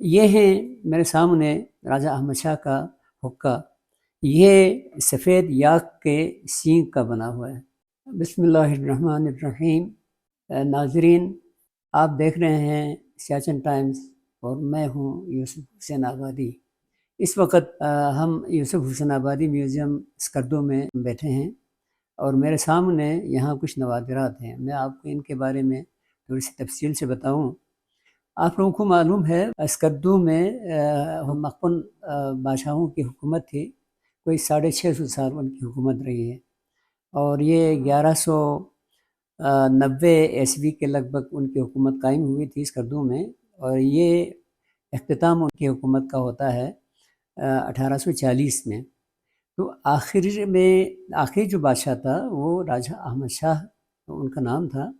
یہ ہیں میرے سامنے راجہ احمد شاہ کا حقہ، یہ سفید یاک کے سینگ کا بنا ہوا ہے۔ بسم اللہ الرحمن الرحیم۔ ناظرین، آپ دیکھ رہے ہیں سیاچن ٹائمز اور میں ہوں یوسف حسین آبادی۔ اس وقت ہم یوسف حسین آبادی میوزیم اسکردو میں بیٹھے ہیں اور میرے سامنے یہاں کچھ نوادرات ہیں۔ میں آپ کو ان کے بارے میں تھوڑی سی تفصیل سے بتاؤں۔ آپ لوگوں کو معلوم ہے اسکردو میں مخفن بادشاہوں کی حکومت تھی، کوئی 650 سال ان کی حکومت رہی ہے، اور یہ 1190 کے لگ بھگ ان کی حکومت قائم ہوئی تھی اسکردو میں، اور یہ اختتام ان کی حکومت کا ہوتا ہے 1840 میں۔ تو آخری جو بادشاہ تھا وہ راجہ احمد شاہ ان کا نام تھا۔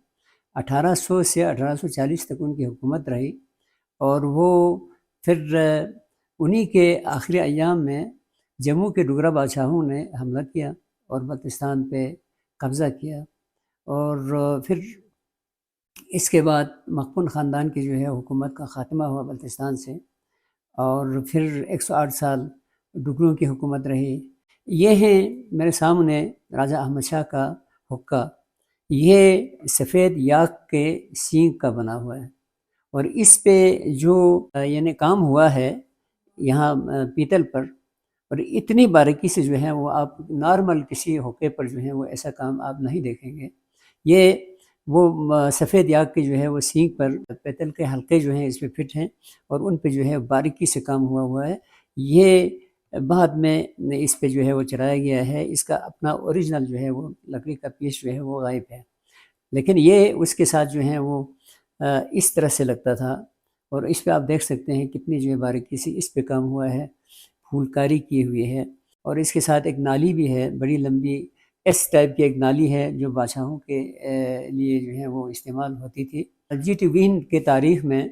1800 سے 1840 تک ان کی حکومت رہی، اور وہ پھر انہی کے آخری ایام میں جموں کے ڈگرا بادشاہوں نے حملہ کیا اور بلتستان پہ قبضہ کیا، اور پھر اس کے بعد مخفن خاندان کی جو ہے حکومت کا خاتمہ ہوا بلتستان سے، اور پھر 108 سال ڈگروں کی حکومت رہی۔ یہ ہیں میرے سامنے راجہ احمد شاہ کا حقہ، یہ سفید یاک کے سینگ کا بنا ہوا ہے، اور اس پہ جو یعنی کام ہوا ہے یہاں پیتل پر، اور اتنی باریکی سے جو ہے وہ آپ نارمل کسی حقے پر جو ہے وہ ایسا کام آپ نہیں دیکھیں گے۔ یہ وہ سفید یاک کے جو ہے وہ سینگ پر پیتل کے حلقے جو ہیں اس پہ فٹ ہیں، اور ان پہ جو ہے باریکی سے کام ہوا ہے۔ یہ بعد میں اس پہ جو ہے وہ چڑھایا گیا ہے، اس کا اپنا اوریجنل جو ہے وہ لکڑی کا پیس جو ہے وہ غائب ہے، لیکن یہ اس کے ساتھ جو ہے وہ اس طرح سے لگتا تھا، اور اس پہ آپ دیکھ سکتے ہیں کتنی جو ہے باریکی سے اس پہ کام ہوا ہے، پھولکاری کی ہوئی ہے، اور اس کے ساتھ ایک نالی بھی ہے، بڑی لمبی ایس ٹائپ کی ایک نالی ہے جو بادشاہوں کے لیے جو ہے وہ استعمال ہوتی تھی۔ جی وین کے تاریخ میں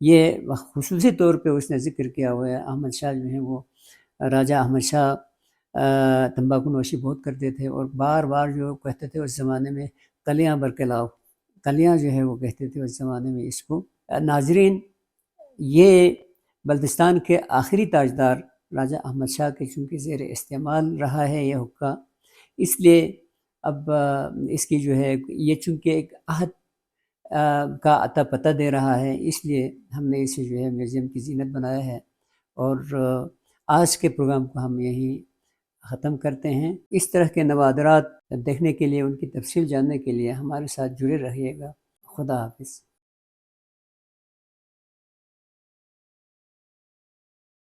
یہ خصوصی طور پہ اس نے ذکر کیا ہوا ہے۔ احمد شاہ جو ہیں وہ راجہ احمد شاہ تمباکو نوشی بہت کرتے تھے، اور بار بار جو کہتے تھے اس زمانے میں کلیاں بھر کے لاؤ، کلیاں جو ہے وہ کہتے تھے اس زمانے میں اس کو۔ ناظرین، یہ بلتستان کے آخری تاجدار راجہ احمد شاہ کے چونکہ زیر استعمال رہا ہے یہ حقہ، اس لیے اب اس کی جو ہے یہ چونکہ ایک عہد کا عطا پتہ دے رہا ہے، اس لیے ہم نے اسے جو ہے میوزیم کی زینت بنایا ہے، اور آج کے پروگرام کو ہم یہیں ختم کرتے ہیں۔ اس طرح کے نوادرات دیکھنے کے لیے، ان کی تفصیل جاننے کے لیے ہمارے ساتھ جڑے رہیے گا۔ خدا حافظ۔